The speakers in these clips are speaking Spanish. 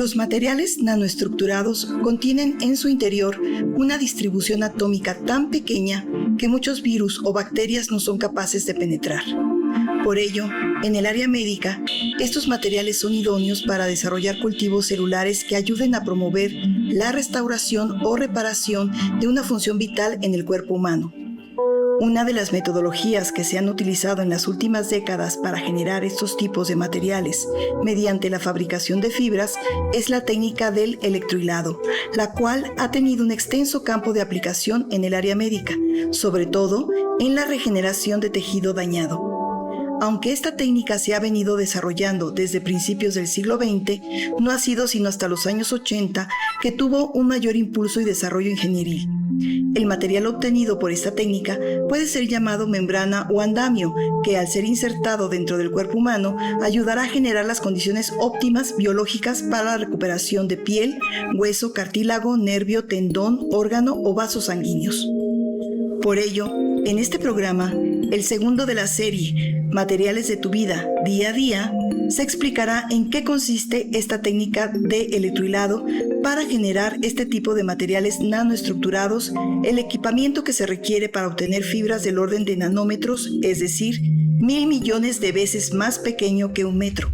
Los materiales nanoestructurados contienen en su interior una distribución atómica tan pequeña que muchos virus o bacterias no son capaces de penetrar. Por ello, en el área médica, estos materiales son idóneos para desarrollar cultivos celulares que ayuden a promover la restauración o reparación de una función vital en el cuerpo humano. Una de las metodologías que se han utilizado en las últimas décadas para generar estos tipos de materiales mediante la fabricación de fibras es la técnica del electrohilado, la cual ha tenido un extenso campo de aplicación en el área médica, sobre todo en la regeneración de tejido dañado. Aunque esta técnica se ha venido desarrollando desde principios del siglo XX, no ha sido sino hasta los años 80 que tuvo un mayor impulso y desarrollo ingenieril. El material obtenido por esta técnica puede ser llamado membrana o andamio, que al ser insertado dentro del cuerpo humano ayudará a generar las condiciones óptimas biológicas para la recuperación de piel, hueso, cartílago, nervio, tendón, órgano o vasos sanguíneos. Por ello, en este programa, el segundo de la serie, Materiales de tu vida, día a día, se explicará en qué consiste esta técnica de electrohilado para generar este tipo de materiales nanoestructurados, el equipamiento que se requiere para obtener fibras del orden de nanómetros, es decir, 1.000 millones de veces más pequeño que un metro.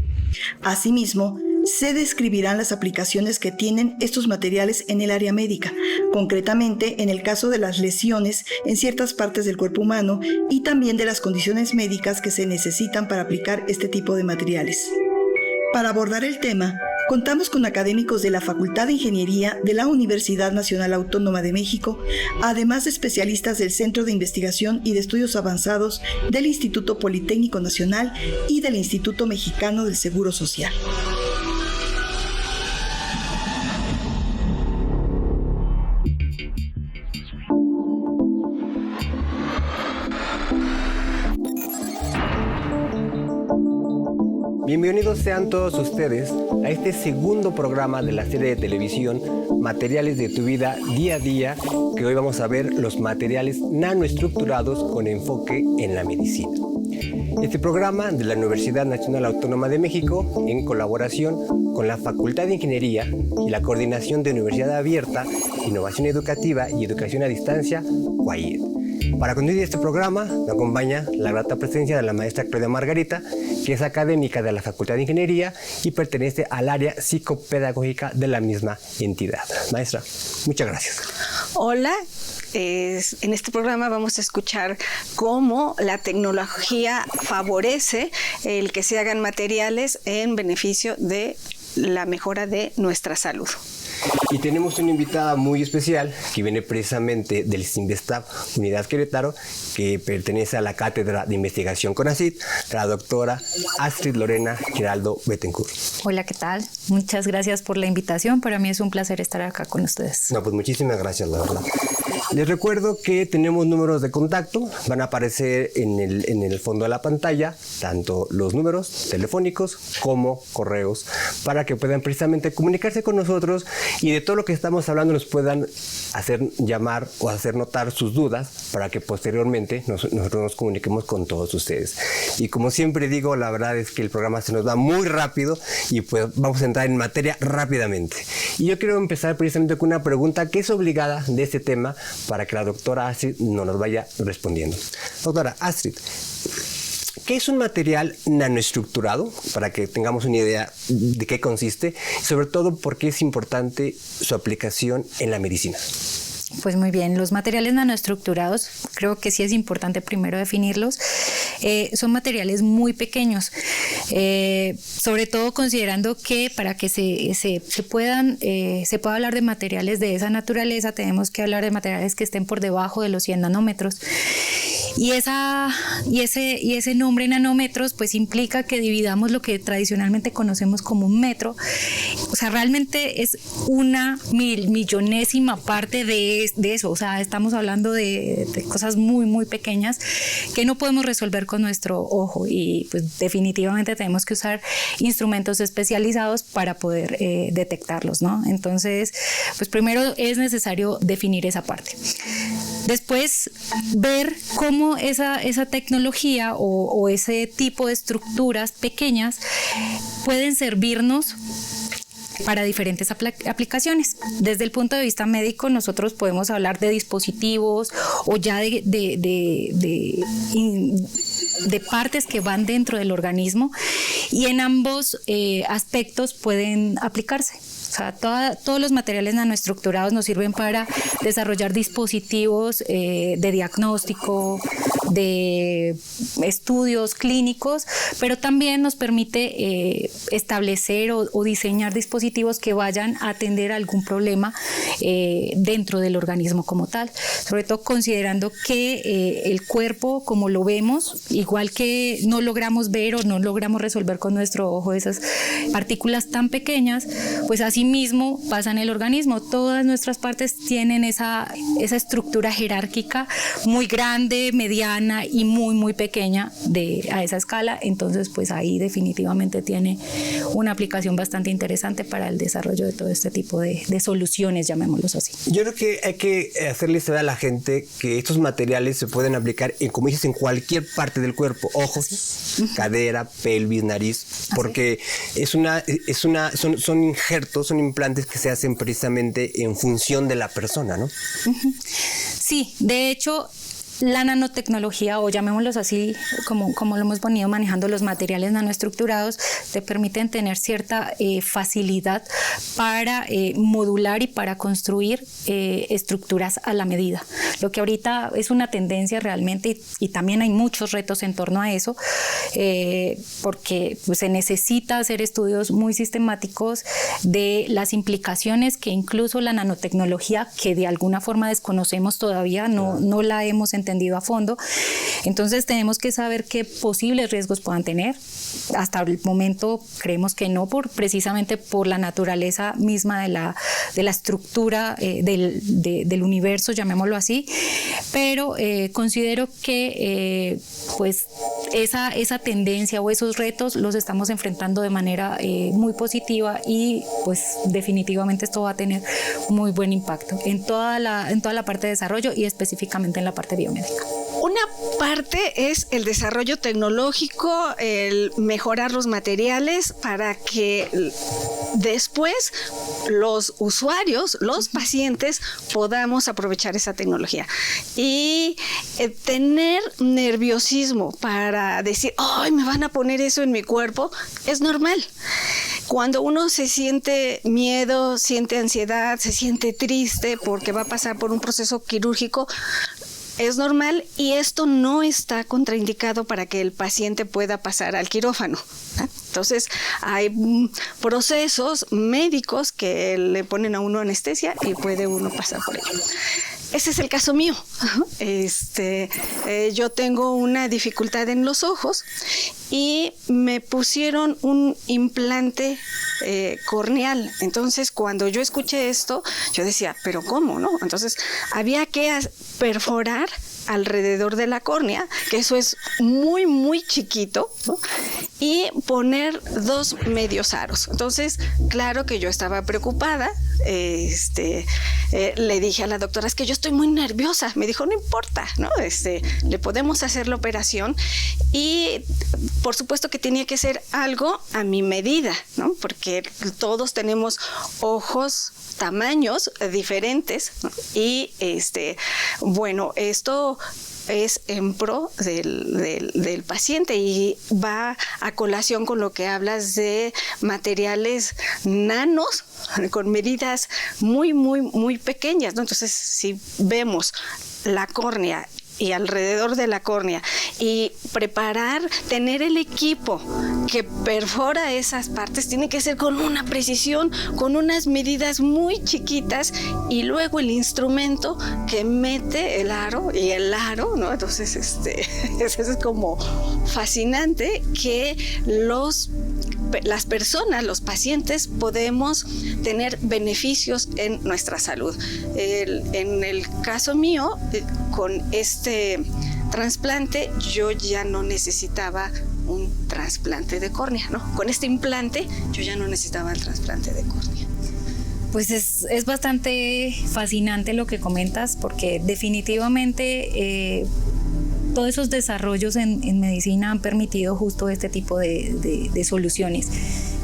Asimismo, se describirán las aplicaciones que tienen estos materiales en el área médica, concretamente en el caso de las lesiones en ciertas partes del cuerpo humano y también de las condiciones médicas que se necesitan para aplicar este tipo de materiales. Para abordar el tema, contamos con académicos de la Facultad de Ingeniería de la Universidad Nacional Autónoma de México, además de especialistas del Centro de Investigación y de Estudios Avanzados del Instituto Politécnico Nacional y del Instituto Mexicano del Seguro Social. Bienvenidos sean todos ustedes a este segundo programa de la serie de televisión Materiales de tu vida, día a día, que hoy vamos a ver los materiales nanoestructurados con enfoque en la medicina. Este programa de la Universidad Nacional Autónoma de México, en colaboración con la Facultad de Ingeniería y la Coordinación de Universidad Abierta, Innovación Educativa y Educación a Distancia, UAIED. Para conducir este programa me acompaña la grata presencia de la maestra Claudia Margarita, que es académica de la Facultad de Ingeniería y pertenece al área psicopedagógica de la misma entidad. Maestra, muchas gracias. Hola. En este programa vamos a escuchar cómo la tecnología favorece el que se hagan materiales en beneficio de la mejora de nuestra salud. Y tenemos una invitada muy especial que viene precisamente del CINVESTAB Unidad Querétaro, que pertenece a la Cátedra de Investigación CONACYT, la doctora Astrid Lorena Giraldo Bettencourt. Hola, ¿qué tal? Muchas gracias por la invitación. Para mí es un placer estar acá con ustedes. No, pues muchísimas gracias, la verdad. Les recuerdo que tenemos números de contacto, van a aparecer en el fondo de la pantalla, tanto los números telefónicos como correos, para que puedan precisamente comunicarse con nosotros y de todo lo que estamos hablando nos puedan hacer llamar o hacer notar sus dudas para que posteriormente nosotros nos comuniquemos con todos ustedes. Y como siempre digo, la verdad es que el programa se nos va muy rápido y pues vamos a entrar en materia rápidamente. Y yo quiero empezar precisamente con una pregunta que es obligada de este tema para que la doctora Astrid nos vaya respondiendo. Doctora Astrid, ¿qué es un material nanoestructurado? Para que tengamos una idea de qué consiste, y sobre todo por qué es importante su aplicación en la medicina. Pues muy bien, los materiales nanoestructurados, creo que sí es importante primero definirlos, son materiales muy pequeños, sobre todo considerando que para que se pueda hablar de materiales de esa naturaleza, tenemos que hablar de materiales que estén por debajo de los 100 nanómetros. Y ese nombre nanómetros pues implica que dividamos lo que tradicionalmente conocemos como un metro. O sea, realmente es una millonésima parte de eso. O sea, estamos hablando de cosas muy, muy pequeñas que no podemos resolver con nuestro ojo y pues definitivamente tenemos que usar instrumentos especializados para poder detectarlos, ¿no? Entonces, pues primero es necesario definir esa parte. Después, ver cómo esa tecnología o ese tipo de estructuras pequeñas pueden servirnos para diferentes aplicaciones. Desde el punto de vista médico, nosotros podemos hablar de dispositivos o ya de partes que van dentro del organismo, y en ambos aspectos pueden aplicarse. O sea, todos los materiales nanoestructurados nos sirven para desarrollar dispositivos de diagnóstico, de estudios clínicos, pero también nos permite establecer o diseñar dispositivos que vayan a atender algún problema dentro del organismo como tal. Sobre todo considerando que el cuerpo, como lo vemos, igual que no logramos ver o no logramos resolver con nuestro ojo esas partículas tan pequeñas, pues así mismo pasa en el organismo. Todas nuestras partes tienen esa estructura jerárquica muy grande, mediana y muy, muy pequeña a esa escala. Entonces, pues ahí definitivamente tiene una aplicación bastante interesante para el desarrollo de todo este tipo de soluciones, llamémoslos así. Yo creo que hay que hacerle saber a la gente que estos materiales se pueden aplicar, como dices, en cualquier parte del cuerpo: ojos, cadera, pelvis, nariz, porque son injertos, son implantes que se hacen precisamente en función de la persona, ¿no? Sí, de hecho, la nanotecnología, o llamémoslos así, como lo hemos venido manejando, los materiales nanoestructurados, te permiten tener cierta facilidad para modular y para construir estructuras a la medida. Lo que ahorita es una tendencia realmente, y también hay muchos retos en torno a eso, porque pues, se necesita hacer estudios muy sistemáticos de las implicaciones que incluso la nanotecnología, que de alguna forma desconocemos todavía, no la hemos entendido a fondo. Entonces tenemos que saber qué posibles riesgos puedan tener. Hasta el momento creemos que no, precisamente por la naturaleza misma de la estructura del universo, llamémoslo así, pero considero que pues esa tendencia o esos retos los estamos enfrentando de manera muy positiva, y pues definitivamente esto va a tener muy buen impacto en toda la parte de desarrollo y específicamente en la parte biomédica. Una parte es el desarrollo tecnológico, el mejorar los materiales para que después los usuarios, los pacientes, podamos aprovechar esa tecnología. Y tener nerviosismo para decir, ¡ay, me van a poner eso en mi cuerpo!, es normal. Cuando uno se siente miedo, siente ansiedad, se siente triste porque va a pasar por un proceso quirúrgico, es normal, y esto no está contraindicado para que el paciente pueda pasar al quirófano. Entonces, hay procesos médicos que le ponen a uno anestesia y puede uno pasar por ello. Ese es el caso mío. Yo tengo una dificultad en los ojos y me pusieron un implante corneal. Entonces, cuando yo escuché esto, yo decía, ¿pero cómo, no? Entonces, había que perforar alrededor de la córnea, que eso es muy, muy chiquito, ¿no?, y poner 2 medios aros. Entonces, claro que yo estaba preocupada. Le dije a la doctora, es que yo estoy muy nerviosa. Me dijo, no importa, ¿no? Le podemos hacer la operación, y por supuesto que tenía que ser algo a mi medida, ¿no? Porque todos tenemos ojos, tamaños diferentes, ¿no? Y bueno, esto es en pro del paciente, y va a colación con lo que hablas de materiales nanos con medidas muy, muy, muy pequeñas, ¿no? Entonces, si vemos la córnea y alrededor de la córnea, y tener el equipo que perfora esas partes, tiene que ser con una precisión, con unas medidas muy chiquitas, y luego el instrumento que mete el aro, ¿no? Entonces, eso es como fascinante, que las personas, los pacientes, podemos tener beneficios en nuestra salud. En el caso mío, con este trasplante, yo ya no necesitaba un trasplante de córnea, ¿no? Con este implante, yo ya no necesitaba el trasplante de córnea. Pues es bastante fascinante lo que comentas, porque definitivamente todos esos desarrollos en medicina han permitido justo este tipo de soluciones.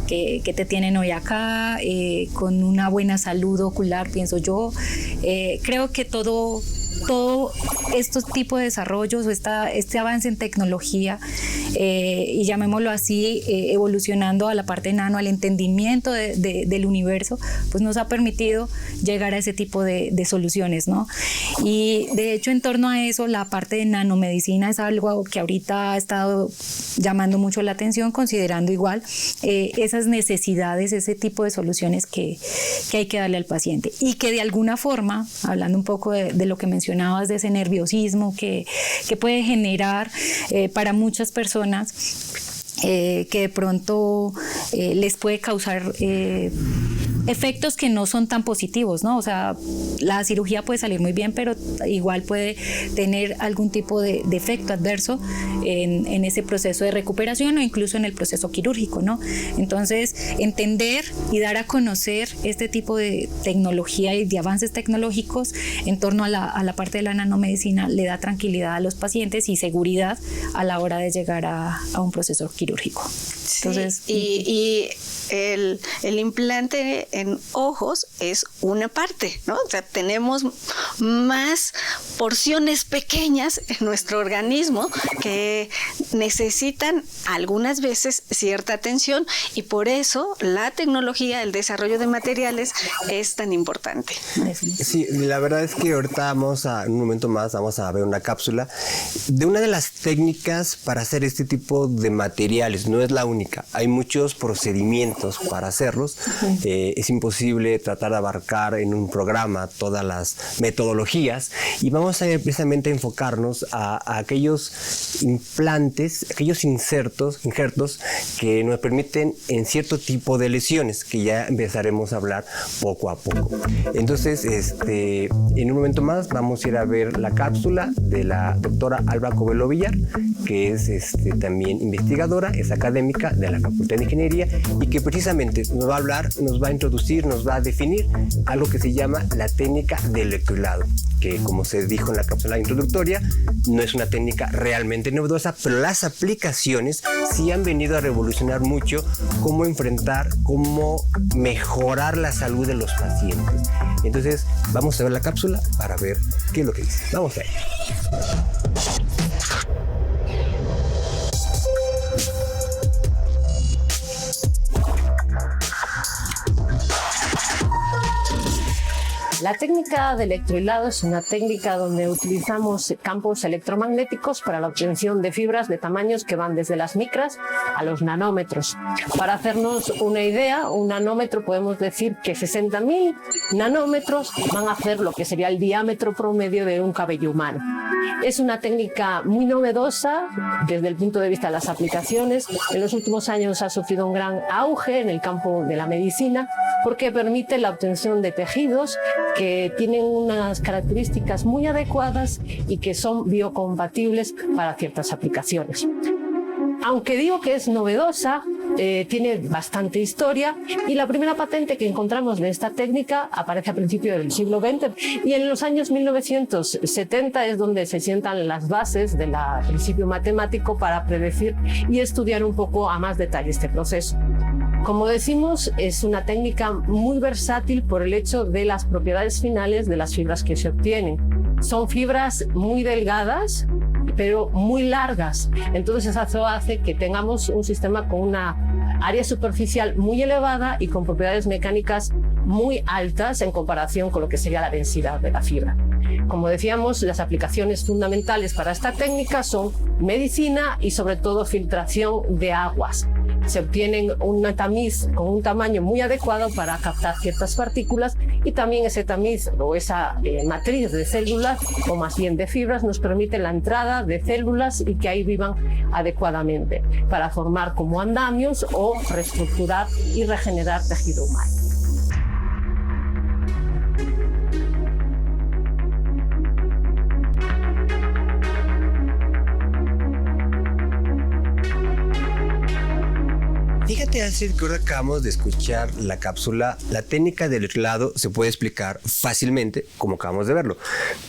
que te tienen hoy acá, con una buena salud ocular, pienso yo. Creo que todo estos tipos de desarrollos o este avance en tecnología, y llamémoslo así, evolucionando a la parte nano, al entendimiento del universo, pues nos ha permitido llegar a ese tipo de soluciones, ¿no? Y de hecho, en torno a eso, la parte de nanomedicina es algo que ahorita ha estado llamando mucho la atención, considerando igual esas necesidades, ese tipo de soluciones que hay que darle al paciente, y que de alguna forma, hablando un poco de lo que mencionabas, de ese nerviosismo que puede generar para muchas personas, que de pronto les puede causar efectos que no son tan positivos, ¿no? O sea, la cirugía puede salir muy bien, pero igual puede tener algún tipo de efecto adverso en ese proceso de recuperación o incluso en el proceso quirúrgico, ¿no? Entonces, entender y dar a conocer este tipo de tecnología y de avances tecnológicos en torno a la parte de la nanomedicina le da tranquilidad a los pacientes y seguridad a la hora de llegar a un proceso quirúrgico. Entonces, sí, y el implante en ojos es una parte, ¿no? O sea, tenemos más porciones pequeñas en nuestro organismo que necesitan algunas veces cierta atención, y por eso la tecnología, el desarrollo de materiales es tan importante. Sí, la verdad es que ahorita en un momento más vamos a ver una cápsula de una de las técnicas para hacer este tipo de materiales. No es la única, hay muchos procedimientos para hacerlos. Es imposible tratar de abarcar en un programa todas las metodologías, y vamos a precisamente enfocarnos a aquellos implantes, aquellos injertos que nos permiten en cierto tipo de lesiones, que ya empezaremos a hablar poco a poco. Entonces, en un momento más vamos a ir a ver la cápsula de la doctora Alba Covelo Villar, que es también investigadora, es académica de la Facultad de Ingeniería, y que precisamente nos va a hablar, nos va a introducir, nos va a definir algo que se llama la técnica de electrohilado, que, como se dijo en la cápsula introductoria, no es una técnica realmente novedosa, pero las aplicaciones sí han venido a revolucionar mucho cómo enfrentar, cómo mejorar la salud de los pacientes. Entonces, vamos a ver la cápsula para ver qué es lo que dice. Vamos a ver. La técnica de electrohilado es una técnica donde utilizamos campos electromagnéticos para la obtención de fibras de tamaños que van desde las micras a los nanómetros. Para hacernos una idea, un nanómetro, podemos decir que 60.000 nanómetros van a hacer lo que sería el diámetro promedio de un cabello humano. Es una técnica muy novedosa desde el punto de vista de las aplicaciones. En los últimos años ha sufrido un gran auge en el campo de la medicina porque permite la obtención de tejidos que tienen unas características muy adecuadas y que son biocompatibles para ciertas aplicaciones. Aunque digo que es novedosa, tiene bastante historia, y la primera patente que encontramos de esta técnica aparece a principios del siglo XX, y en los años 1970 es donde se sientan las bases del principio matemático para predecir y estudiar un poco a más detalle este proceso. Como decimos, es una técnica muy versátil por el hecho de las propiedades finales de las fibras que se obtienen. Son fibras muy delgadas, pero muy largas. Entonces eso hace que tengamos un sistema con una área superficial muy elevada y con propiedades mecánicas muy altas en comparación con lo que sería la densidad de la fibra. Como decíamos, las aplicaciones fundamentales para esta técnica son medicina y sobre todo filtración de aguas. Se obtienen un tamiz con un tamaño muy adecuado para captar ciertas partículas, y también ese tamiz o esa matriz de células, o más bien de fibras, nos permite la entrada de células y que ahí vivan adecuadamente para formar como andamios o reestructurar y regenerar tejido humano. Fíjate, Astrid, que ahora acabamos de escuchar la cápsula. La técnica del electrohilado se puede explicar fácilmente, como acabamos de verlo.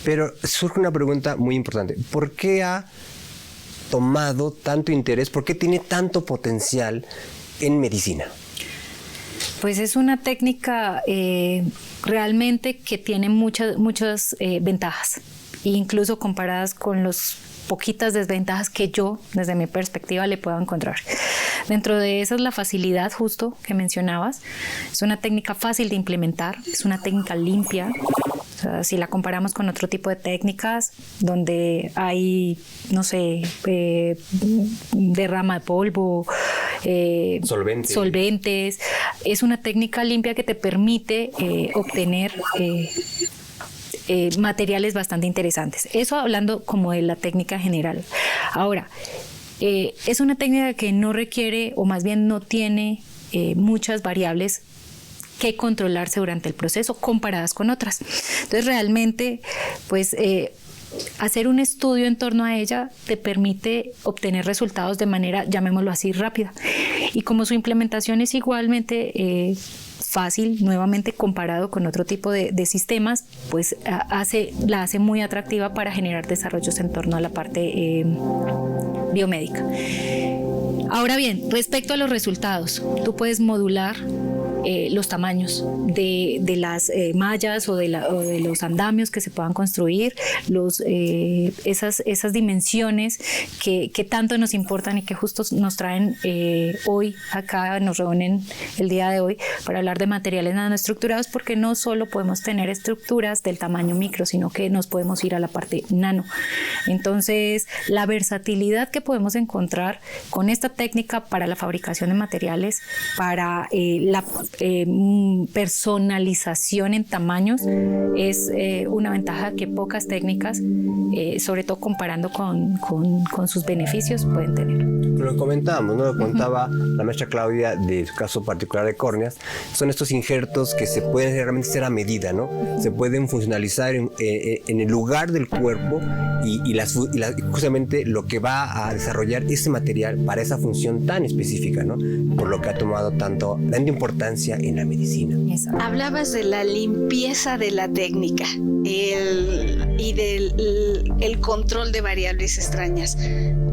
Pero surge una pregunta muy importante. ¿Por qué ha tomado tanto interés? ¿Por qué tiene tanto potencial en medicina? Pues es una técnica realmente que tiene muchas ventajas, incluso comparadas con los poquitas desventajas que yo, desde mi perspectiva, le puedo encontrar. Dentro de esas, la facilidad justo que mencionabas. Es una técnica fácil de implementar, es una técnica limpia. O sea, si la comparamos con otro tipo de técnicas donde hay, no sé, derrama de polvo, solventes, es una técnica limpia que te permite obtener materiales bastante interesantes. Eso hablando como de la técnica general. Ahora, es una técnica que no requiere, o más bien no tiene muchas variables que controlarse durante el proceso comparadas con otras. Entonces realmente, pues hacer un estudio en torno a ella te permite obtener resultados de manera, llamémoslo así, rápida. Y como su implementación es igualmente fácil, nuevamente comparado con otro tipo de sistemas, pues la hace muy atractiva para generar desarrollos en torno a la parte biomédica. Ahora bien, respecto a los resultados, tú puedes modular los tamaños de las mallas o de los andamios que se puedan construir, esas dimensiones que tanto nos importan y que justo nos traen hoy acá, nos reúnen el día de hoy para hablar de materiales nanoestructurados, porque no solo podemos tener estructuras del tamaño micro, sino que nos podemos ir a la parte nano. Entonces, la versatilidad que podemos encontrar con esta técnica para la fabricación de materiales, para la personalización en tamaños, es una ventaja que pocas técnicas, sobre todo comparando con sus beneficios, pueden tener. Lo comentábamos, ¿no? Lo contaba la maestra Claudia de su caso particular de córneas. Son estos injertos que se pueden realmente hacer a medida, ¿no? Se pueden funcionalizar en el lugar del cuerpo y justamente lo que va a desarrollar ese material para esa función tan específica, ¿no? Por lo que ha tomado tanta importancia en la medicina. Hablabas de la limpieza de la técnica y del control de variables extrañas.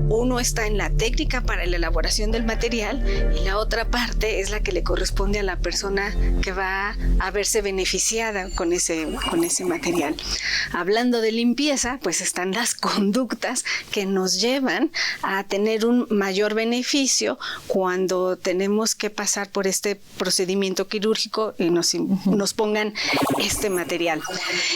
Uno está en la técnica para la elaboración del material y la otra parte es la que le corresponde a la persona que va a verse beneficiada con ese material. Hablando de limpieza, pues están las conductas que nos llevan a tener un mayor beneficio cuando tenemos que pasar por este procedimiento quirúrgico y nos pongan este material.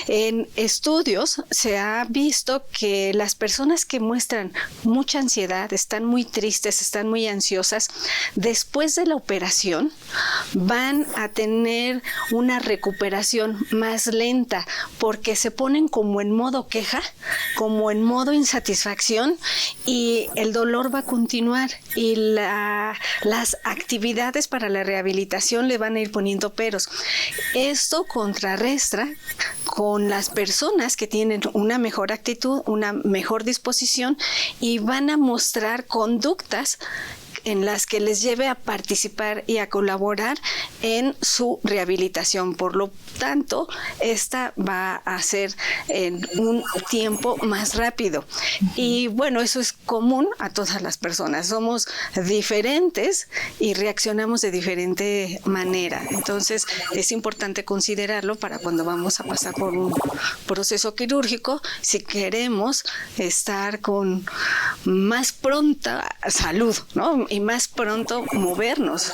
En estudios se ha visto que las personas que muestran mucha ansiedad, están muy tristes, están muy ansiosas, después de la operación van a tener una recuperación más lenta porque se ponen como en modo queja, como en modo insatisfacción, y el dolor va a continuar y las actividades para la rehabilitación le van a ir poniendo peros. Esto contrarresta con las personas que tienen una mejor actitud, una mejor disposición y van a mostrar conductas en las que les lleve a participar y a colaborar en su rehabilitación. Por lo tanto, esta va a ser en un tiempo más rápido. Y bueno, eso es común a todas las personas. Somos diferentes y reaccionamos de diferente manera. Entonces, es importante considerarlo para cuando vamos a pasar por un proceso quirúrgico, si queremos estar con más pronta salud, ¿no? Y más pronto movernos.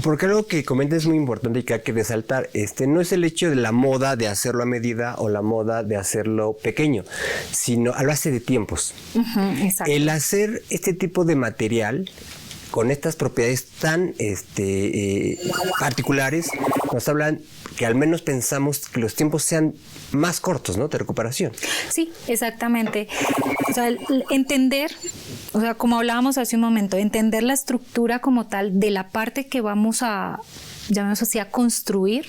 Porque algo que comentas es muy importante y que hay que resaltar, no es el hecho de la moda de hacerlo a medida o la moda de hacerlo pequeño, sino a base de tiempos. Exacto. El hacer este tipo de material con estas propiedades tan particulares, nos hablan que al menos pensamos que los tiempos sean más cortos, ¿no? De recuperación. Sí, exactamente. O sea, entender, o sea, como hablábamos hace un momento, entender la estructura como tal de la parte que vamos a, llamemos así, a construir,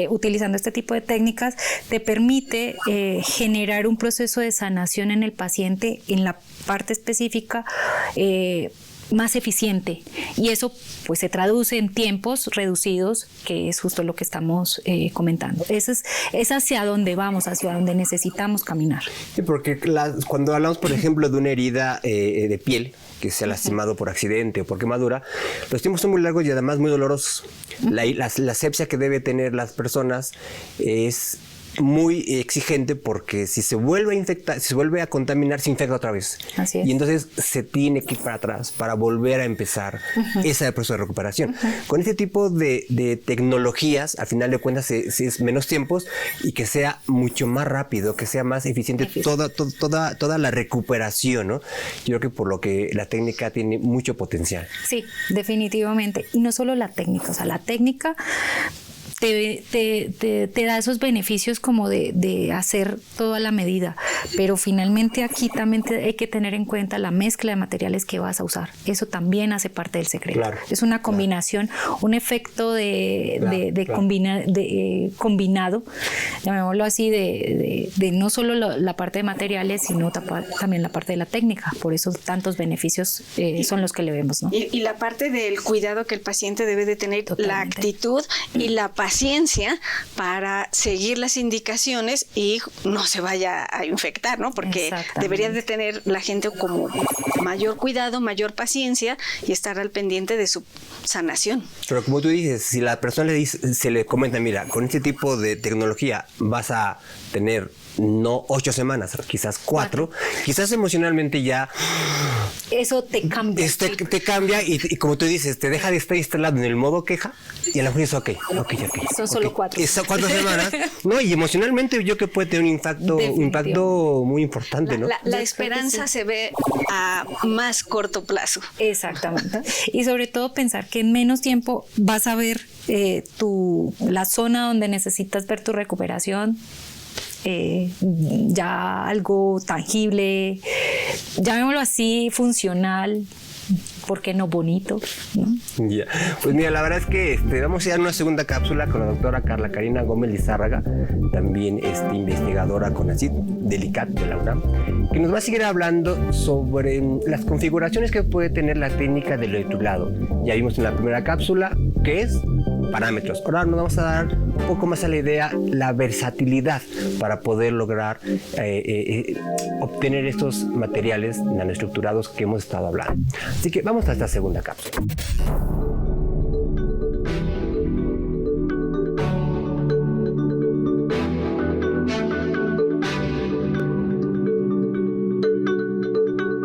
utilizando este tipo de técnicas, te permite generar un proceso de sanación en el paciente, en la parte específica, más eficiente, y eso pues se traduce en tiempos reducidos, que es justo lo que estamos comentando. Es hacia donde vamos, hacia donde necesitamos caminar. Sí, porque cuando hablamos, por ejemplo, de una herida de piel que se ha lastimado por accidente o por quemadura, los tiempos son muy largos y además muy dolorosos. La asepsia que debe tener las personas es muy exigente, porque si se vuelve a infectar, si se vuelve a contaminar, se infecta otra vez. Así es. Y entonces se tiene que ir para atrás para volver a empezar ese proceso de recuperación. Con este tipo de tecnologías, al final de cuentas, es menos tiempos y que sea mucho más rápido, que sea más eficiente toda la recuperación, ¿no? Yo creo que por lo que la técnica tiene mucho potencial. Sí, definitivamente. Y no solo la técnica, o sea, la técnica te da esos beneficios como de hacer toda la medida, pero finalmente aquí también hay que tener en cuenta la mezcla de materiales que vas a usar. Eso también hace parte del secreto. Claro, es una combinación, un efecto combinado, llamémoslo así, de no solo la parte de materiales, sino también la parte de la técnica. Por eso tantos beneficios son los que le vemos, ¿no? Y la parte del cuidado que el paciente debe de tener, la actitud y la paciencia para seguir las indicaciones y no se vaya a infectar, ¿no? Porque debería de tener la gente como mayor cuidado, mayor paciencia y estar al pendiente de su sanación. Pero como tú dices, si la persona se le comenta, mira, con este tipo de tecnología vas a tener no 8 semanas, quizás 4, quizás emocionalmente ya eso te cambia. Te cambia y como tú dices, te deja de estar instalado en el modo queja y a lo mejor dices, ok. Son solo 4. Son 4 semanas, ¿no? Y emocionalmente yo que puede tener un impacto muy importante, ¿no? La esperanza se ve a más corto plazo. Exactamente. Y sobre todo pensar que en menos tiempo vas a ver la zona donde necesitas ver tu recuperación, ya algo tangible, llamémoslo así, funcional, ¿por qué no bonito? ¿No? Yeah. Pues mira, la verdad es que vamos a dar una segunda cápsula con la doctora Carla Karina Gómez Lizárraga, también investigadora con ACID del ICAT de la UNAM, que nos va a seguir hablando sobre las configuraciones que puede tener la técnica del electroilado. Ya vimos en la primera cápsula que es parámetros. Ahora nos vamos a dar un poco más a la idea, la versatilidad para poder lograr obtener estos materiales nanoestructurados que hemos estado hablando. Así que vamos a esta segunda cápsula.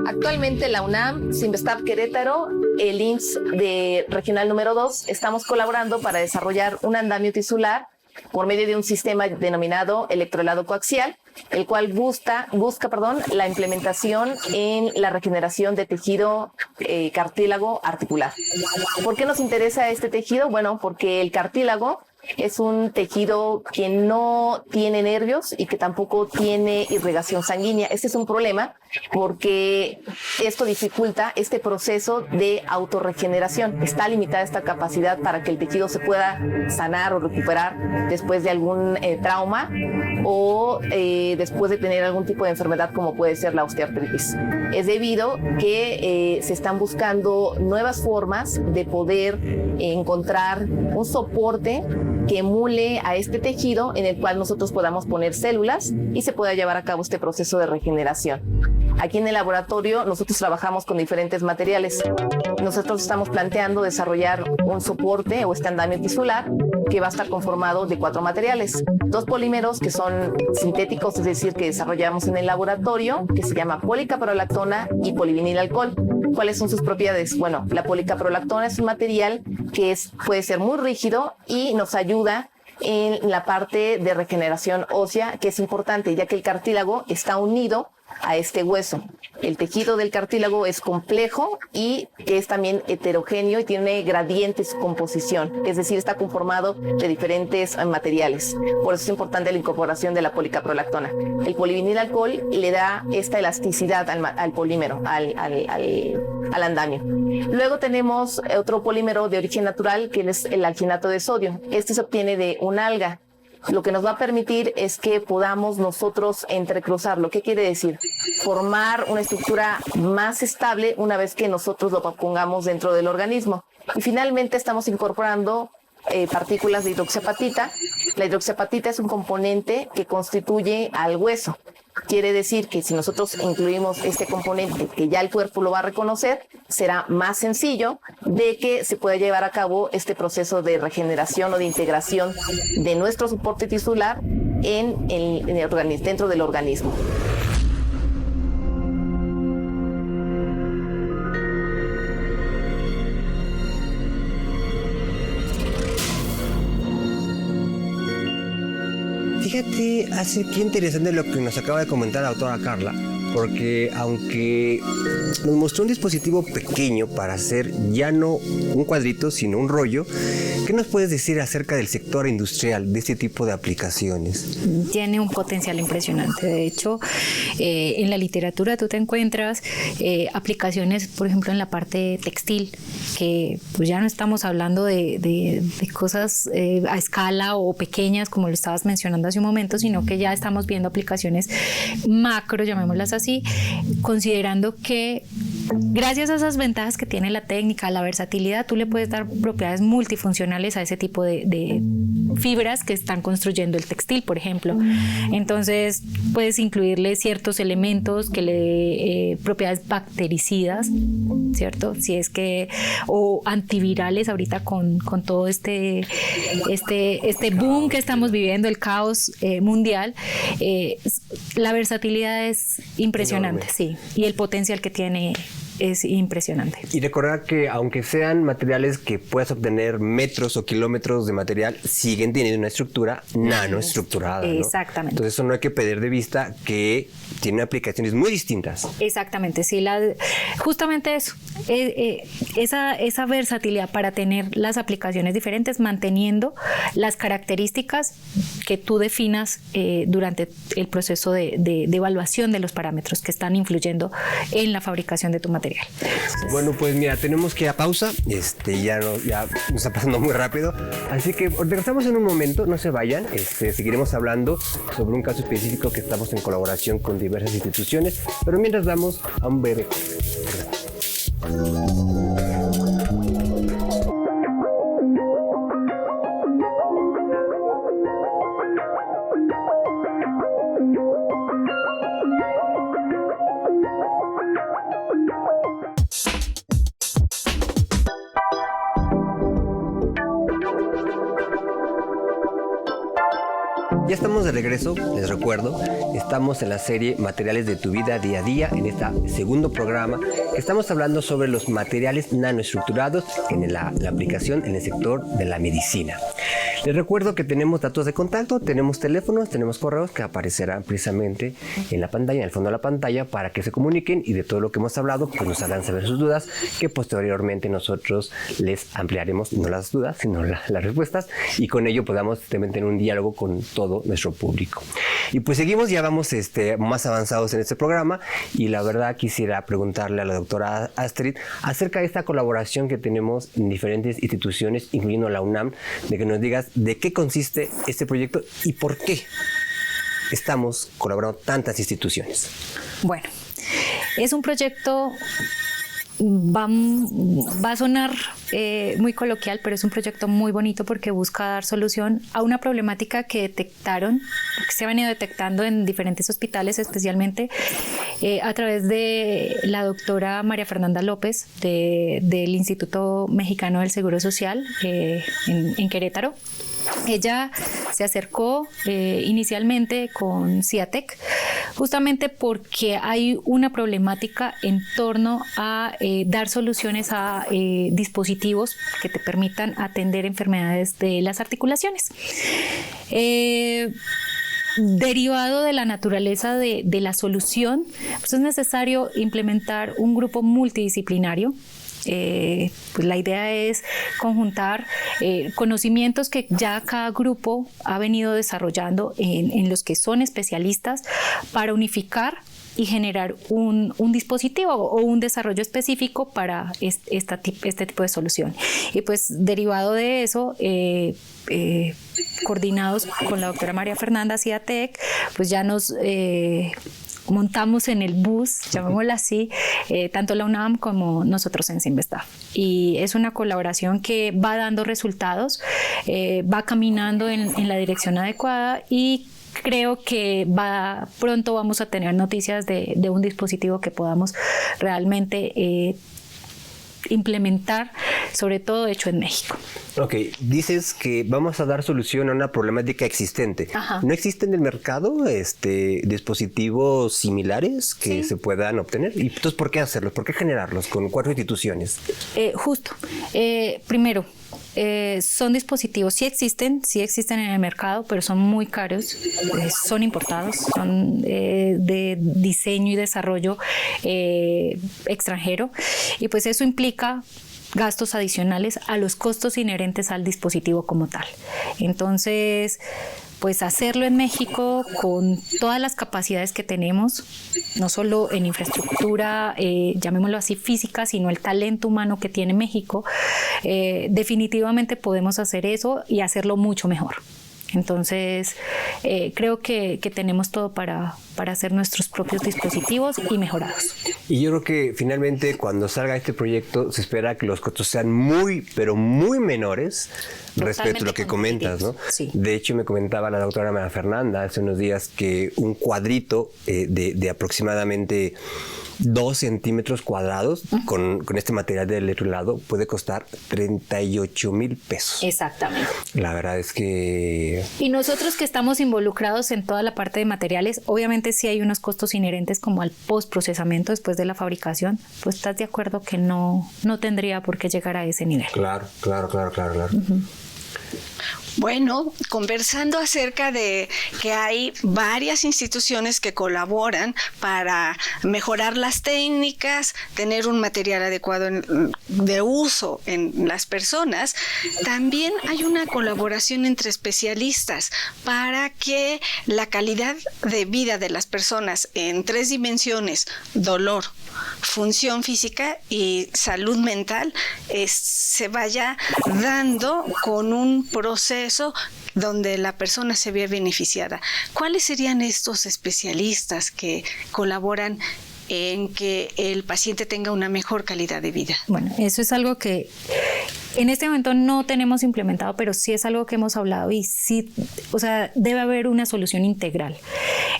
Actualmente la UNAM, Simvestab Querétaro, el IMSS de Regional número 2, estamos colaborando para desarrollar un andamio tisular por medio de un sistema denominado electroilado coaxial, el cual busca la implementación en la regeneración de tejido cartílago articular. ¿Por qué nos interesa este tejido? Bueno, porque el cartílago es un tejido que no tiene nervios y que tampoco tiene irrigación sanguínea. Este es un problema porque esto dificulta este proceso de autorregeneración. Está limitada esta capacidad para que el tejido se pueda sanar o recuperar después de algún trauma o después de tener algún tipo de enfermedad como puede ser la osteoartritis. Es debido que se están buscando nuevas formas de poder encontrar un soporte que emule a este tejido en el cual nosotros podamos poner células y se pueda llevar a cabo este proceso de regeneración. Aquí en el laboratorio nosotros trabajamos con diferentes materiales. Nosotros estamos planteando desarrollar un soporte o este andamio tisular que va a estar conformado de 4 materiales. 2 polímeros que son sintéticos, es decir, que desarrollamos en el laboratorio, que se llama policaprolactona y polivinilalcohol. ¿Cuáles son sus propiedades? Bueno, la policaprolactona es un material que puede ser muy rígido y nos ayuda en la parte de regeneración ósea, que es importante, ya que el cartílago está unido a este hueso. El tejido del cartílago es complejo y es también heterogéneo y tiene gradientes de composición, es decir, está conformado de diferentes materiales. Por eso es importante la incorporación de la policaprolactona. El polivinilalcohol le da esta elasticidad al polímero, al andamio. Luego tenemos otro polímero de origen natural que es el alginato de sodio. Este se obtiene de una alga. lo que nos va a permitir es que podamos nosotros entrecruzarlo. ¿Qué quiere decir? Formar una estructura más estable una vez que nosotros lo pongamos dentro del organismo. Y finalmente estamos incorporando partículas de hidroxiapatita. La hidroxiapatita es un componente que constituye al hueso. Quiere decir que si nosotros incluimos este componente que ya el cuerpo lo va a reconocer, será más sencillo de que se pueda llevar a cabo este proceso de regeneración o de integración de nuestro soporte tisular dentro del organismo. Fíjate, qué interesante lo que nos acaba de comentar la doctora Carla, porque aunque nos mostró un dispositivo pequeño para hacer ya no un cuadrito, sino un rollo, ¿qué nos puedes decir acerca del sector industrial de este tipo de aplicaciones? Tiene un potencial impresionante. De hecho, en la literatura tú te encuentras aplicaciones, por ejemplo, en la parte textil, que pues ya no estamos hablando de cosas a escala o pequeñas, como lo estabas mencionando hace un momento, sino que ya estamos viendo aplicaciones macro, llamémoslas así, considerando que gracias a esas ventajas que tiene la técnica, la versatilidad, tú le puedes dar propiedades multifuncionales a ese tipo de fibras que están construyendo el textil, por ejemplo. Entonces, puedes incluirle ciertos elementos que le dé propiedades bactericidas, ¿cierto? Si es que, o antivirales ahorita con todo este boom que estamos viviendo, el caos mundial, la versatilidad es impresionante, sí, y el potencial que tiene es impresionante. Y recordar que aunque sean materiales que puedas obtener metros o kilómetros de material, siguen teniendo una estructura nanoestructurada, ¿no? Exactamente. Entonces eso no hay que perder de vista que tiene aplicaciones muy distintas. Exactamente, sí, justamente eso, esa versatilidad para tener las aplicaciones diferentes, manteniendo las características que tú definas durante el proceso de evaluación de los parámetros que están influyendo en la fabricación de tu material. Entonces, bueno, pues mira, tenemos que ir a pausa, ya nos está pasando muy rápido, así que regresamos en un momento, no se vayan, seguiremos hablando sobre un caso específico que estamos en colaboración con diversas instituciones, pero mientras vamos a un breve. Ya estamos de regreso, les recuerdo, estamos en la serie Materiales de tu vida día a día, en este segundo programa, estamos hablando sobre los materiales nanoestructurados en la aplicación en el sector de la medicina. Les recuerdo que tenemos datos de contacto, tenemos teléfonos, tenemos correos que aparecerán precisamente en la pantalla, en el fondo de la pantalla, para que se comuniquen y de todo lo que hemos hablado, pues nos hagan saber sus dudas, que posteriormente nosotros les ampliaremos no las dudas, sino las respuestas, y con ello podamos tener un diálogo con todo nuestro público. Y pues seguimos, ya vamos más avanzados en este programa, y la verdad quisiera preguntarle a la doctora Astrid acerca de esta colaboración que tenemos en diferentes instituciones, incluyendo la UNAM, de que nos digas de qué consiste este proyecto y por qué estamos colaborando tantas instituciones. Bueno, es un proyecto, va a sonar muy coloquial, pero es un proyecto muy bonito porque busca dar solución a una problemática que detectaron, que se ha venido detectando en diferentes hospitales, especialmente a través de la doctora María Fernanda López del Instituto Mexicano del Seguro Social en Querétaro. Ella se acercó inicialmente con CIATEC justamente porque hay una problemática en torno a dar soluciones a dispositivos que te permitan atender enfermedades de las articulaciones. Derivado de la naturaleza de la solución, pues es necesario implementar un grupo multidisciplinario. Pues la idea es conjuntar conocimientos que ya cada grupo ha venido desarrollando en los que son especialistas para unificar y generar un dispositivo o un desarrollo específico para este tipo de solución. Y pues derivado de eso, coordinados con la doctora María Fernanda Ciatec, pues ya nos montamos en el bus, llamémoslo así, tanto la UNAM como nosotros en Sinvestav. Y es una colaboración que va dando resultados, va caminando en la dirección adecuada y creo que pronto vamos a tener noticias de un dispositivo que podamos realmente implementar, sobre todo hecho en México. Ok, dices que vamos a dar solución a una problemática existente. Ajá. ¿No existen en el mercado dispositivos similares que se puedan obtener? ¿Y entonces por qué hacerlos? ¿Por qué generarlos con 4 instituciones? Primero, son dispositivos, sí existen en el mercado, pero son muy caros, son importados, son de diseño y desarrollo extranjero, y pues eso implica gastos adicionales a los costos inherentes al dispositivo como tal. Entonces, pues hacerlo en México con todas las capacidades que tenemos, no solo en infraestructura, llamémoslo así, física, sino el talento humano que tiene México, definitivamente podemos hacer eso y hacerlo mucho mejor. Entonces, creo que tenemos todo para hacer nuestros propios dispositivos y mejorados. Y yo creo que finalmente cuando salga este proyecto se espera que los costos sean muy, pero muy menores respecto a lo que comentas, ¿no? Sí. De hecho, me comentaba la doctora María Fernanda hace unos días que un cuadrito de aproximadamente 2 centímetros cuadrados con este material de electrolado puede costar 38,000 pesos. Exactamente. La verdad es que... Y nosotros que estamos involucrados en toda la parte de materiales, obviamente sí hay unos costos inherentes como al postprocesamiento después de la fabricación, pues estás de acuerdo que no tendría por qué llegar a ese nivel. Claro. Uh-huh. Bueno, conversando acerca de que hay varias instituciones que colaboran para mejorar las técnicas, tener un material adecuado de uso en las personas, también hay una colaboración entre especialistas para que la calidad de vida de las personas en 3 dimensiones, dolor, función física y salud mental, se vaya dando con un proceso donde la persona se vea beneficiada. ¿Cuáles serían estos especialistas que colaboran en que el paciente tenga una mejor calidad de vida? Bueno, eso es algo que en este momento no tenemos implementado, pero sí es algo que hemos hablado y sí, o sea, debe haber una solución integral.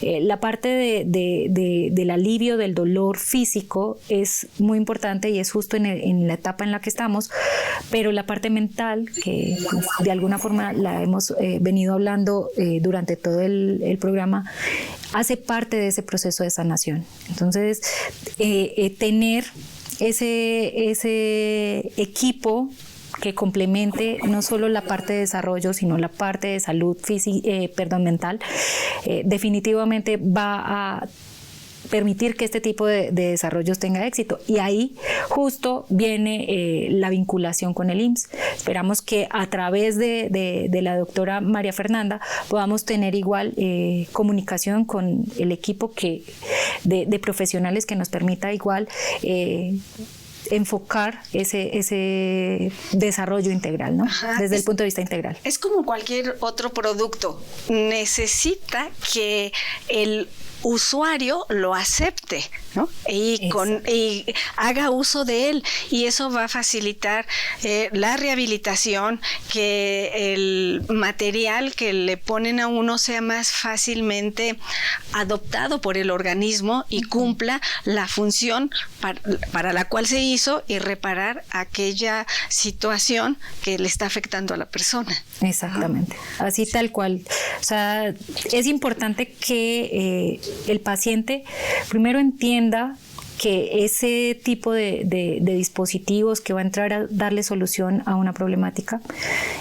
La parte del alivio del dolor físico es muy importante y es justo en la etapa en la que estamos, pero la parte mental, que pues, de alguna forma la hemos venido hablando durante todo el programa, hace parte de ese proceso de sanación. Entonces, tener ese equipo que complemente no solo la parte de desarrollo, sino la parte de salud mental, definitivamente va a permitir que este tipo de desarrollos tenga éxito. Y ahí justo viene la vinculación con el IMSS. Esperamos que a través de la doctora María Fernanda podamos tener igual comunicación con el equipo de profesionales que nos permita igual enfocar ese desarrollo integral, ¿no? Ajá, desde el punto de vista integral. Es como cualquier otro producto. Necesita que el usuario lo acepte, ¿no? Y haga uso de él, y eso va a facilitar la rehabilitación, que el material que le ponen a uno sea más fácilmente adoptado por el organismo y cumpla la función para la cual se hizo, y reparar aquella situación que le está afectando a la persona. Exactamente, así tal cual. O sea, es importante que el paciente primero entienda que ese tipo de dispositivos que va a entrar a darle solución a una problemática,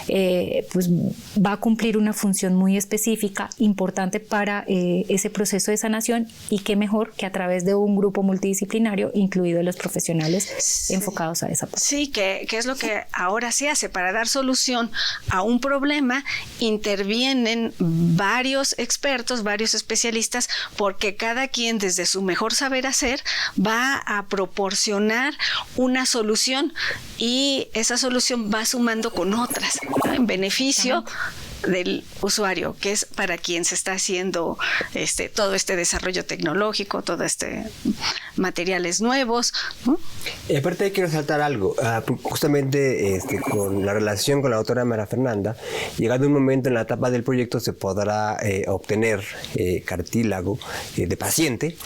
pues va a cumplir una función muy específica, importante para ese proceso de sanación, y qué mejor que a través de un grupo multidisciplinario, incluidos los profesionales enfocados a esa parte. Sí, que es lo que ahora se hace. Para dar solución a un problema, intervienen varios expertos, varios especialistas, porque cada quien desde su mejor saber hacer va a proporcionar una solución, y esa solución va sumando con otras, ¿no? En beneficio del usuario, que es para quien se está haciendo todo este desarrollo tecnológico, todo materiales nuevos, ¿no? Y aparte quiero resaltar algo, justamente con la relación con la doctora María Fernanda, llegado un momento en la etapa del proyecto se podrá obtener cartílago de paciente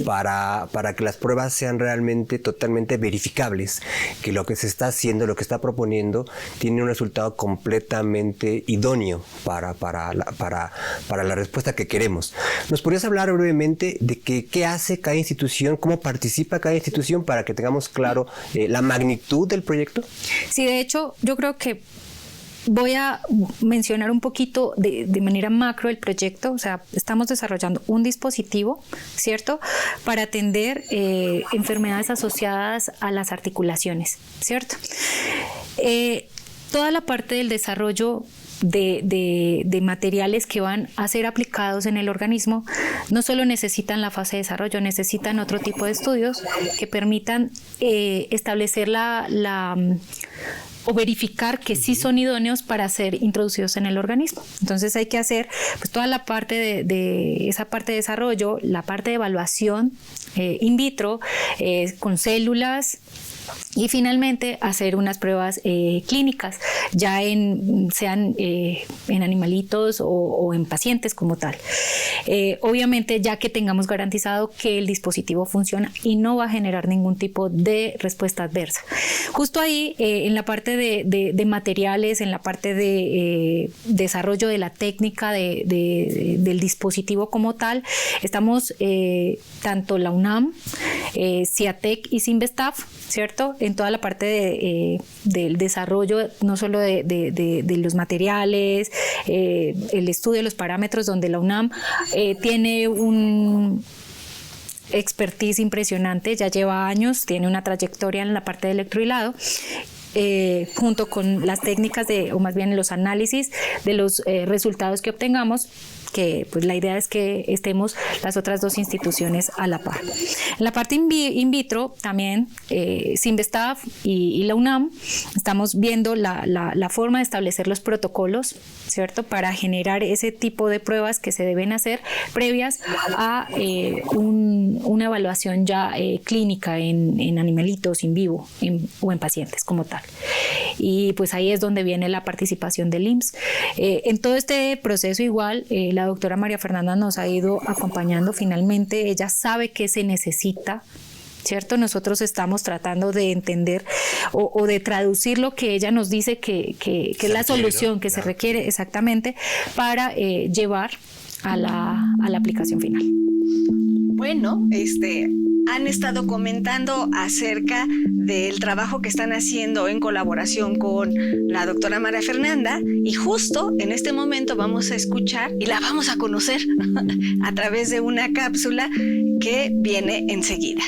para que las pruebas sean realmente totalmente verificables, que lo que se está haciendo, lo que está proponiendo, tiene un resultado completamente idóneo para la respuesta que queremos. ¿Nos podrías hablar brevemente de qué hace cada institución, cómo participa cada institución para que tengamos claro la magnitud del proyecto? Sí, de hecho, yo creo que voy a mencionar un poquito de manera macro el proyecto. O sea, estamos desarrollando un dispositivo, ¿cierto?, para atender enfermedades asociadas a las articulaciones, ¿cierto? Toda la parte del desarrollo de materiales que van a ser aplicados en el organismo no solo necesitan la fase de desarrollo, necesitan otro tipo de estudios que permitan establecer o verificar que sí son idóneos para ser introducidos en el organismo. Entonces hay que hacer pues toda la parte de esa parte de desarrollo, la parte de evaluación in vitro con células, y finalmente hacer unas pruebas clínicas, ya sean en animalitos o en pacientes como tal. Obviamente ya que tengamos garantizado que el dispositivo funciona y no va a generar ningún tipo de respuesta adversa. Justo ahí, en la parte de materiales, en la parte de desarrollo de la técnica del dispositivo como tal, estamos tanto la UNAM, CIATEC y Sinvestav, ¿cierto?, en toda la parte del desarrollo, no solo de los materiales, el estudio de los parámetros, donde la UNAM tiene un expertise impresionante, ya lleva años, tiene una trayectoria en la parte de electrohilado, junto con las técnicas o más bien los análisis de los resultados que obtengamos, que pues la idea es que estemos las otras dos instituciones a la par. En la parte in vitro también Sinvestav y la UNAM estamos viendo la forma de establecer los protocolos, ¿cierto?, para generar ese tipo de pruebas que se deben hacer previas a una evaluación ya clínica en animalitos in vivo o en pacientes como tal. Y pues ahí es donde viene la participación del IMSS. En todo este proceso igual la doctora María Fernanda nos ha ido acompañando. Finalmente ella sabe qué se necesita, ¿cierto? Nosotros estamos tratando de entender o de traducir lo que ella nos dice que es la solución que se requiere exactamente para llevar a la aplicación final. Bueno, han estado comentando acerca del trabajo que están haciendo en colaboración con la doctora María Fernanda, y justo en este momento vamos a escuchar y la vamos a conocer a través de una cápsula que viene enseguida.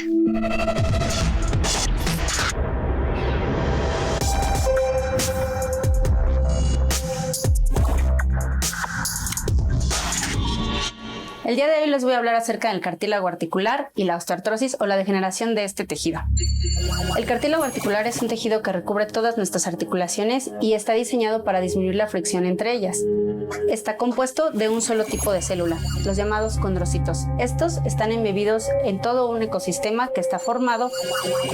El día de hoy les voy a hablar acerca del cartílago articular y la osteoartrosis o la degeneración de este tejido. El cartílago articular es un tejido que recubre todas nuestras articulaciones y está diseñado para disminuir la fricción entre ellas. Está compuesto de un solo tipo de célula, los llamados condrocitos. Estos están embebidos en todo un ecosistema que está formado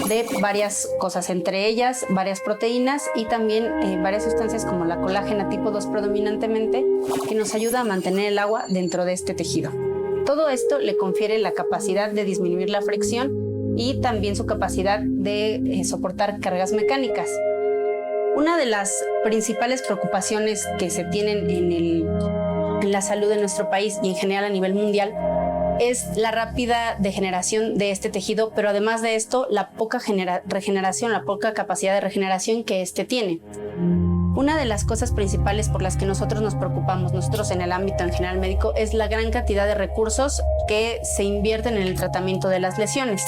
de varias cosas, entre ellas varias proteínas y también varias sustancias como la colágena tipo 2 predominantemente, que nos ayuda a mantener el agua dentro de este tejido. Todo esto le confiere la capacidad de disminuir la fricción y también su capacidad de soportar cargas mecánicas. Una de las principales preocupaciones que se tienen en la salud de nuestro país y en general a nivel mundial es la rápida degeneración de este tejido, pero además de esto, la poca regeneración, la poca capacidad de regeneración que este tiene. Una de las cosas principales por las que nosotros nos preocupamos, nosotros en el ámbito en general médico, es la gran cantidad de recursos que se invierten en el tratamiento de las lesiones.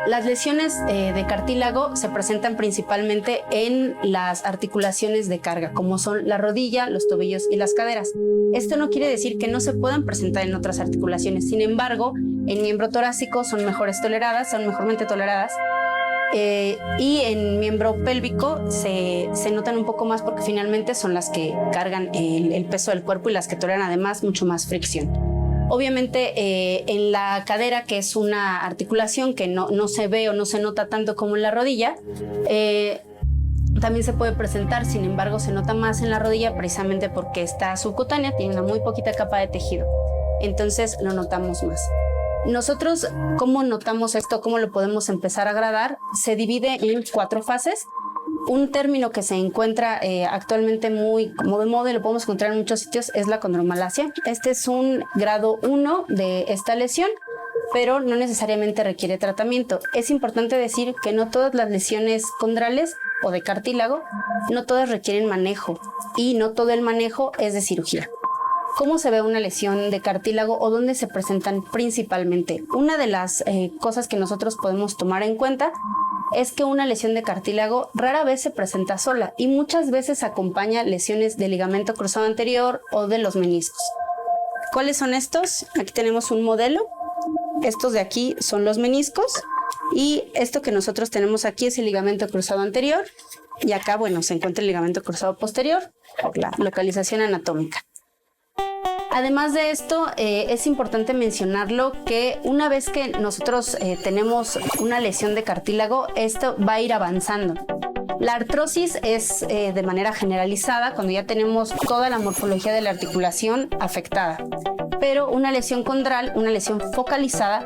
Las lesiones de cartílago se presentan principalmente en las articulaciones de carga, como son la rodilla, los tobillos y las caderas. Esto no quiere decir que no se puedan presentar en otras articulaciones. Sin embargo, en miembro torácico son mejormente toleradas Y en miembro pélvico se notan un poco más porque finalmente son las que cargan el peso del cuerpo y las que toleran además mucho más fricción. Obviamente en la cadera, que es una articulación que no se ve o no se nota tanto como en la rodilla, también se puede presentar, sin embargo se nota más en la rodilla precisamente porque está subcutánea, tiene una muy poquita capa de tejido, entonces lo notamos más. Nosotros, ¿cómo notamos esto? ¿Cómo lo podemos empezar a gradar? Se divide en 4 fases. Un término que se encuentra actualmente muy como de moda y lo podemos encontrar en muchos sitios es la condromalacia. Este es un grado 1 de esta lesión, pero no necesariamente requiere tratamiento. Es importante decir que no todas las lesiones condrales o de cartílago, no todas requieren manejo y no todo el manejo es de cirugía. ¿Cómo se ve una lesión de cartílago o dónde se presentan principalmente? Una de las cosas que nosotros podemos tomar en cuenta es que una lesión de cartílago rara vez se presenta sola y muchas veces acompaña lesiones de ligamento cruzado anterior o de los meniscos. ¿Cuáles son estos? Aquí tenemos un modelo. Estos de aquí son los meniscos y esto que nosotros tenemos aquí es el ligamento cruzado anterior y acá, bueno, se encuentra el ligamento cruzado posterior por la localización anatómica. Además de esto, es importante mencionarlo que una vez que nosotros tenemos una lesión de cartílago, esto va a ir avanzando. La artrosis es de manera generalizada cuando ya tenemos toda la morfología de la articulación afectada. Pero una lesión condral, una lesión focalizada,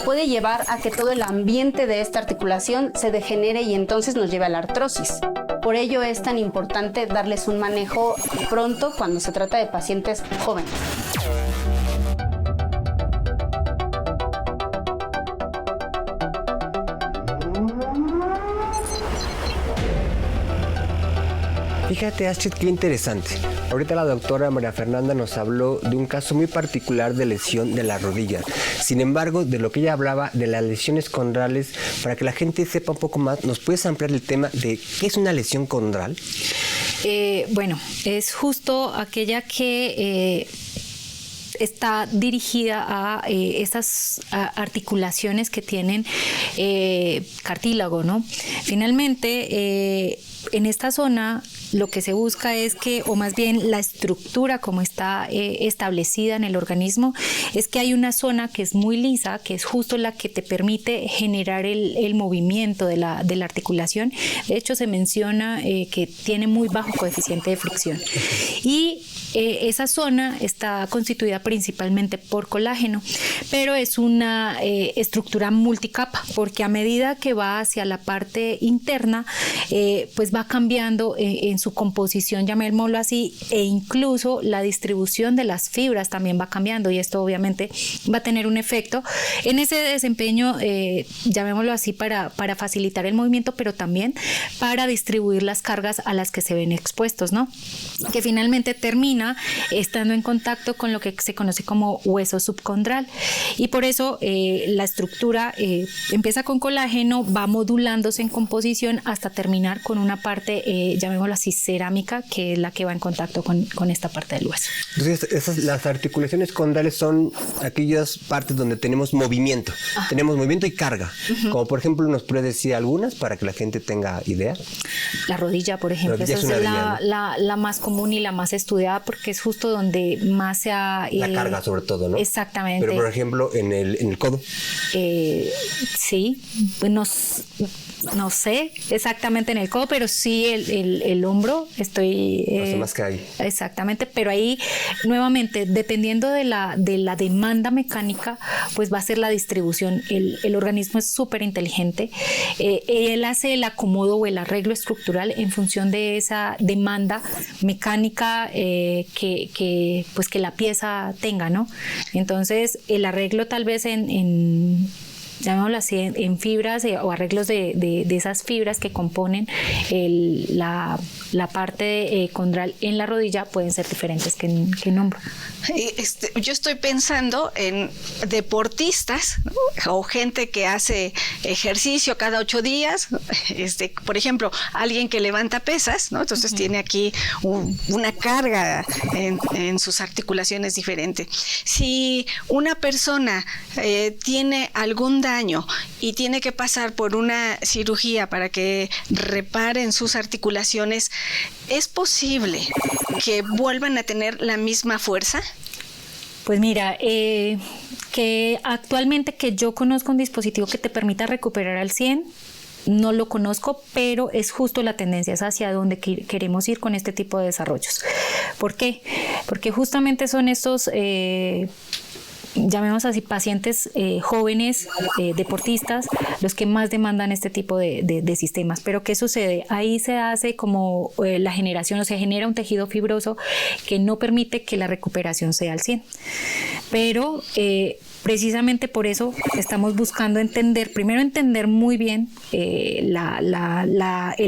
puede llevar a que todo el ambiente de esta articulación se degenere y entonces nos lleve a la artrosis. Por ello es tan importante darles un manejo pronto cuando se trata de pacientes jóvenes. Fíjate, Astrid, qué interesante. Ahorita la doctora María Fernanda nos habló de un caso muy particular de lesión de la rodilla. Sin embargo, de lo que ella hablaba de las lesiones condrales, para que la gente sepa un poco más, ¿nos puedes ampliar el tema de qué es una lesión condral? Bueno, es justo aquella que está dirigida a esas articulaciones que tienen cartílago, ¿no? Finalmente, en esta zona lo que se busca es que, o más bien la estructura como está establecida en el organismo, es que hay una zona que es muy lisa, que es justo la que te permite generar el movimiento de la articulación. De hecho, se menciona que tiene muy bajo coeficiente de fricción. Y esa zona está constituida principalmente por colágeno, pero es una estructura multicapa, porque a medida que va hacia la parte interna, pues va cambiando en su composición, llamémoslo así, e incluso la distribución de las fibras también va cambiando, y esto obviamente va a tener un efecto en ese desempeño, llamémoslo así, para facilitar el movimiento, pero también para distribuir las cargas a las que se ven expuestos, ¿no? Que finalmente termina estando en contacto con lo que se conoce como hueso subcondral, y por eso la estructura empieza con colágeno, va modulándose en composición hasta terminar con una parte, llamémoslo así, cerámica, que es la que va en contacto con esta parte del hueso. Entonces, las articulaciones condrales son aquellas partes donde tenemos movimiento. Tenemos movimiento y carga. Como por ejemplo, ¿nos puedes decir algunas para que la gente tenga idea? La rodilla, por ejemplo, esa es la más común y la más estudiada, porque es justo donde más se ha... la carga sobre todo, ¿no? Exactamente. Pero por ejemplo, en el codo. Sí, no sé exactamente en el codo, pero sí el hombro, más que ahí. Exactamente, pero ahí nuevamente, dependiendo de la demanda mecánica, pues va a ser la distribución. El organismo es súper inteligente. Él hace el acomodo o el arreglo estructural en función de esa demanda mecánica que la pieza tenga, ¿no? Entonces, el arreglo tal vez llamémoslo así, en fibras o arreglos de esas fibras que componen la parte condral en la rodilla pueden ser diferentes que en hombro. Yo estoy pensando en deportistas, ¿no? O gente que hace ejercicio cada 8 días, por ejemplo, alguien que levanta pesas, ¿no? Entonces tiene aquí una carga en sus articulaciones diferente. Si una persona tiene algún daño y tiene que pasar por una cirugía para que reparen sus articulaciones, ¿es posible que vuelvan a tener la misma fuerza? Pues mira, que actualmente que yo conozco un dispositivo que te permita recuperar al 100%, no lo conozco, pero es justo la tendencia, es hacia donde queremos ir con este tipo de desarrollos. ¿Por qué? Porque justamente son estos, llamemos así, pacientes jóvenes, deportistas, los que más demandan este tipo de sistemas. Pero ¿qué sucede? Ahí se hace como la generación, o sea, genera un tejido fibroso que no permite que la recuperación sea al 100%. Pero precisamente por eso estamos buscando primero entender muy bien el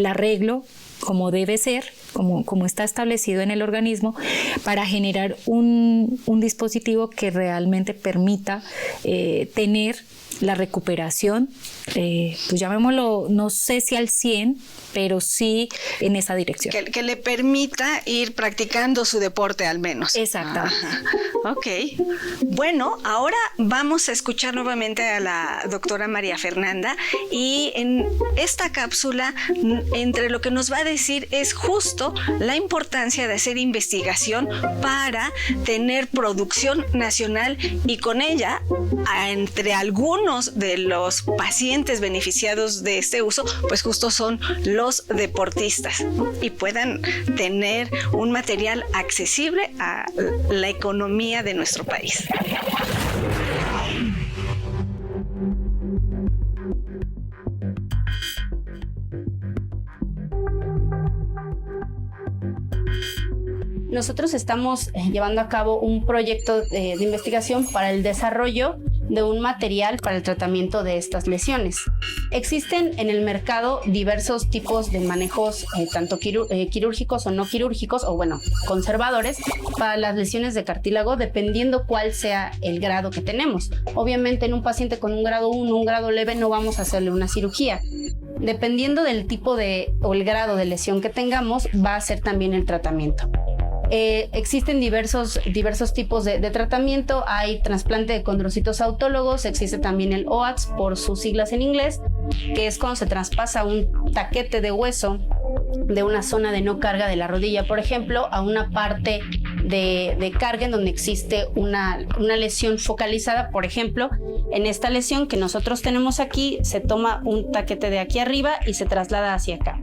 arreglo como debe ser, como está establecido en el organismo, para generar un dispositivo que realmente permita tener la recuperación, pues llamémoslo, no sé si al 100%, pero sí en esa dirección. Que le permita ir practicando su deporte al menos. Exactamente. Ok. Bueno, ahora vamos a escuchar nuevamente a la doctora María Fernanda, y en esta cápsula, entre lo que nos va a decir es justo la importancia de hacer investigación para tener producción nacional, y con ella, entre algunos de los pacientes beneficiados de este uso, pues justo son los deportistas, y puedan tener un material accesible a la economía de nuestro país. Nosotros estamos llevando a cabo un proyecto de investigación para el desarrollo de un material para el tratamiento de estas lesiones. Existen en el mercado diversos tipos de manejos, tanto quirúrgicos o no quirúrgicos, o bueno, conservadores, para las lesiones de cartílago, dependiendo cuál sea el grado que tenemos. Obviamente en un paciente con un grado 1, un grado leve, no vamos a hacerle una cirugía. Dependiendo del tipo o el grado de lesión que tengamos, va a ser también el tratamiento. Existen diversos tipos de tratamiento. Hay trasplante de condrocitos autólogos, existe también el OATS por sus siglas en inglés, que es cuando se traspasa un taquete de hueso de una zona de no carga de la rodilla, por ejemplo, a una parte de carga en donde existe una lesión focalizada. Por ejemplo, en esta lesión que nosotros tenemos aquí, se toma un taquete de aquí arriba y se traslada hacia acá.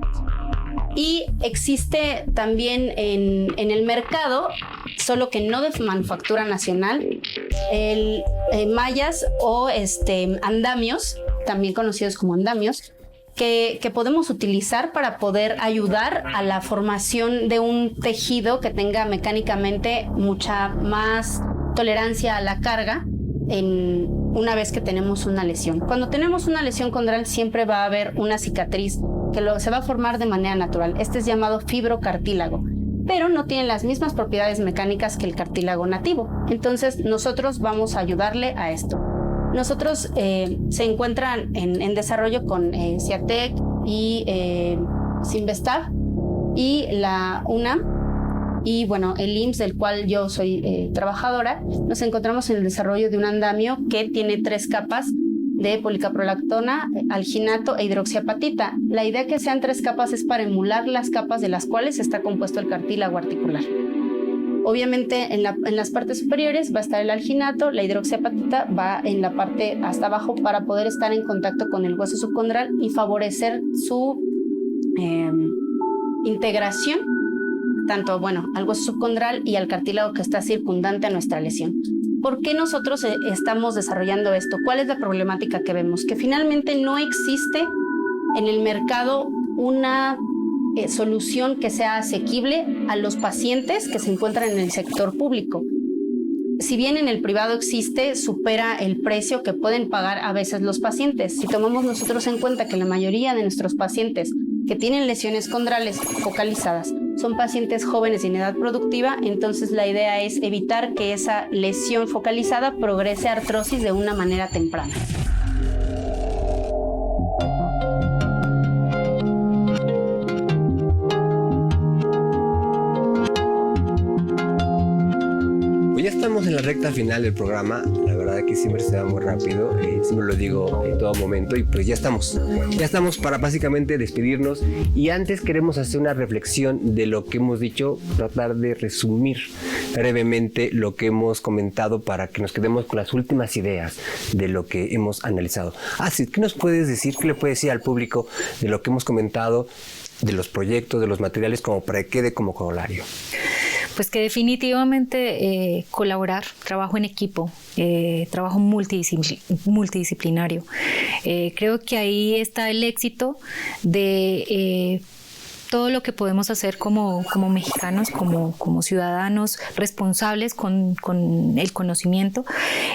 Y existe también en el mercado, solo que no de manufactura nacional, mallas o andamios, también conocidos como andamios, que podemos utilizar para poder ayudar a la formación de un tejido que tenga mecánicamente mucha más tolerancia a la carga una vez que tenemos una lesión. Cuando tenemos una lesión condral siempre va a haber una cicatriz que se va a formar de manera natural. Este es llamado fibrocartílago, pero no tiene las mismas propiedades mecánicas que el cartílago nativo. Entonces nosotros vamos a ayudarle a esto. Nosotros se encuentran en desarrollo con CIATEC y Sinvestav y la UNAM, y bueno, el IMSS, del cual yo soy trabajadora. Nos encontramos en el desarrollo de un andamio que tiene 3 capas de policaprolactona, alginato e hidroxiapatita. La idea que sean 3 capas es para emular las capas de las cuales está compuesto el cartílago articular. Obviamente en las partes superiores va a estar el alginato, la hidroxiapatita va en la parte hasta abajo para poder estar en contacto con el hueso subcondral y favorecer su integración tanto al hueso subcondral y al cartílago que está circundante a nuestra lesión. ¿Por qué nosotros estamos desarrollando esto? ¿Cuál es la problemática que vemos? Que finalmente no existe en el mercado una solución que sea asequible a los pacientes que se encuentran en el sector público. Si bien en el privado existe, supera el precio que pueden pagar a veces los pacientes. Si tomamos nosotros en cuenta que la mayoría de nuestros pacientes que tienen lesiones condrales focalizadas son pacientes jóvenes y en edad productiva, entonces la idea es evitar que esa lesión focalizada progrese a artrosis de una manera temprana. Ya estamos estamos en la recta final del programa. La verdad que siempre se va muy rápido, siempre lo digo en todo momento, y pues ya estamos para básicamente despedirnos. Y antes queremos hacer una reflexión de lo que hemos dicho, tratar de resumir brevemente lo que hemos comentado para que nos quedemos con las últimas ideas de lo que hemos analizado. Astrid, ¿qué nos puedes decir? ¿Qué le puedes decir al público de lo que hemos comentado, de los proyectos, de los materiales, como para que quede como corolario? Pues que definitivamente colaborar, trabajo en equipo, trabajo multidisciplinario. Creo que ahí está el éxito de todo lo que podemos hacer como mexicanos, como ciudadanos responsables con el conocimiento,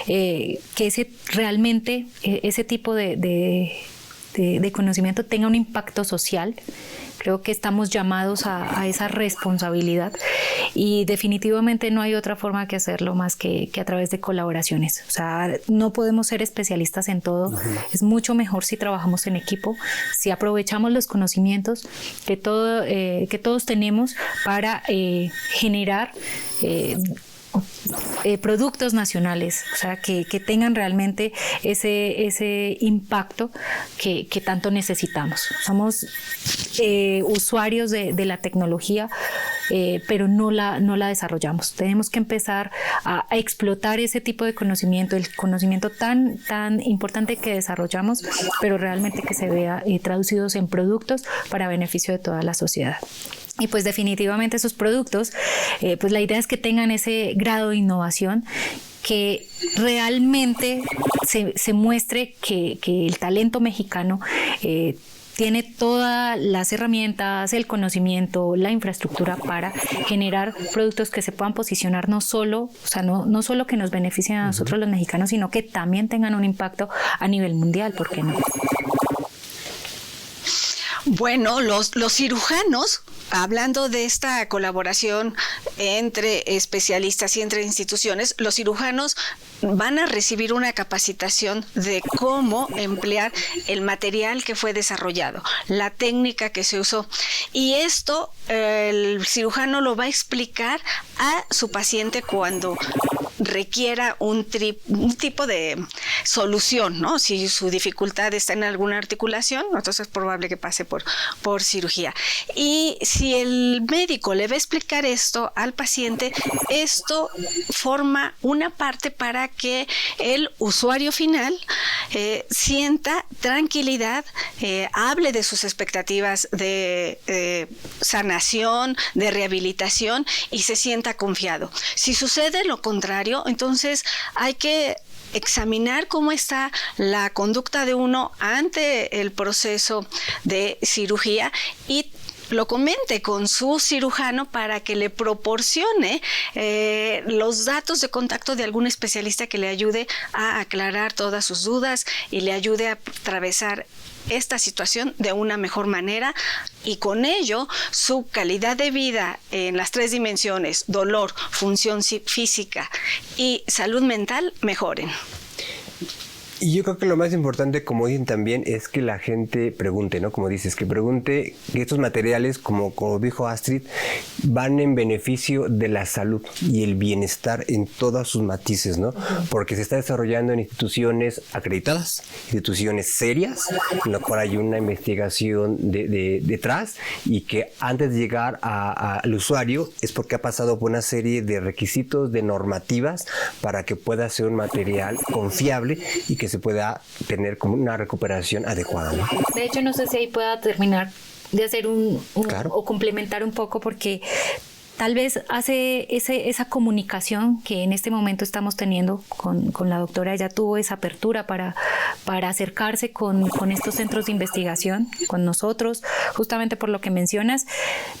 que realmente ese tipo de conocimiento tenga un impacto social. Creo que estamos llamados a esa responsabilidad, y definitivamente no hay otra forma que hacerlo más que a través de colaboraciones. O sea, no podemos ser especialistas en todo. Es mucho mejor si trabajamos en equipo, si aprovechamos los conocimientos que todos tenemos para generar productos nacionales, o sea, que tengan realmente ese impacto que tanto necesitamos. Somos usuarios de la tecnología, pero no la desarrollamos. Tenemos que empezar a explotar ese tipo de conocimiento, el conocimiento tan importante que desarrollamos, pero realmente que se vea traducidos en productos para beneficio de toda la sociedad. Y pues definitivamente esos productos, pues la idea es que tengan ese grado de innovación, que realmente se muestre que el talento mexicano tiene todas las herramientas, el conocimiento, la infraestructura para generar productos que se puedan posicionar no solo que nos beneficien a nosotros los mexicanos, sino que también tengan un impacto a nivel mundial, ¿por qué no? Bueno, los cirujanos, hablando de esta colaboración entre especialistas y entre instituciones, los cirujanos van a recibir una capacitación de cómo emplear el material que fue desarrollado, la técnica que se usó. Y esto el cirujano lo va a explicar a su paciente cuando requiera un tipo de solución, ¿no? Si su dificultad está en alguna articulación, entonces es probable que pase por cirugía. Y si el médico le va a explicar esto al paciente, esto forma una parte para que el usuario final sienta tranquilidad, hable de sus expectativas de sanación, de rehabilitación, y se sienta confiado. Si sucede lo contrario, entonces hay que examinar cómo está la conducta de uno ante el proceso de cirugía y lo comente con su cirujano para que le proporcione los datos de contacto de algún especialista que le ayude a aclarar todas sus dudas y le ayude a atravesar esta situación de una mejor manera, y con ello su calidad de vida en las 3 dimensiones, dolor, función física y salud mental, mejoren. Y yo creo que lo más importante, como dicen también, es que la gente pregunte, ¿no? Como dices, que pregunte que estos materiales, como dijo Astrid, van en beneficio de la salud y el bienestar en todos sus matices, ¿no? Porque se está desarrollando en instituciones acreditadas, instituciones serias, en lo cual hay una investigación detrás, y que antes de llegar al usuario es porque ha pasado por una serie de requisitos, de normativas, para que pueda ser un material confiable y que se pueda tener como una recuperación adecuada, ¿no? De hecho, no sé si ahí pueda terminar de hacer Claro. o complementar un poco, porque tal vez hace esa comunicación que en este momento estamos teniendo con la doctora. Ella tuvo esa apertura para acercarse con estos centros de investigación, con nosotros, justamente por lo que mencionas,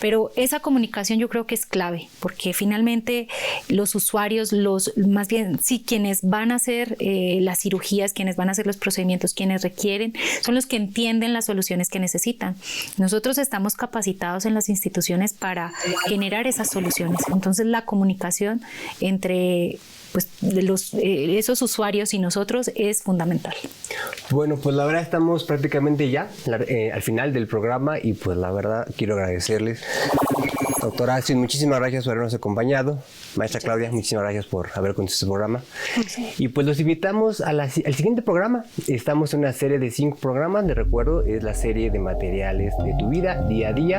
pero esa comunicación yo creo que es clave, porque finalmente los usuarios, más bien sí, quienes van a hacer las cirugías, quienes van a hacer los procedimientos, quienes requieren, son los que entienden las soluciones que necesitan. Nosotros estamos capacitados en las instituciones para generar esas soluciones. Entonces la comunicación entre esos usuarios y nosotros es fundamental. Bueno, pues la verdad estamos prácticamente ya al final del programa, y pues la verdad quiero agradecerles Doctora Astrid, muchísimas gracias por habernos acompañado. Maestra Claudia, muchísimas gracias por haber conducido este programa. Y pues los invitamos al siguiente programa. Estamos en una serie de 5 programas. Les recuerdo, es la serie de materiales de tu vida, día a día.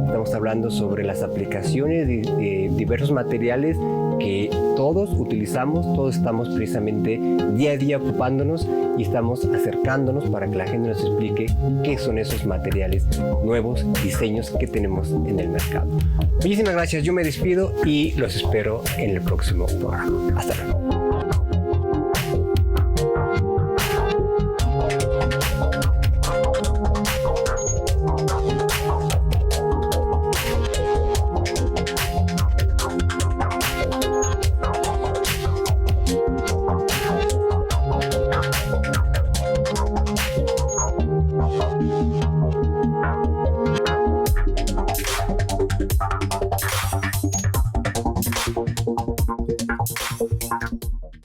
Estamos hablando sobre las aplicaciones de diversos materiales que todos utilizamos, todos estamos precisamente día a día ocupándonos y estamos acercándonos para que la gente nos explique qué son esos materiales nuevos, diseños que tenemos en el mercado. Muchísimas gracias, yo me despido y los espero en el próximo programa. Hasta luego.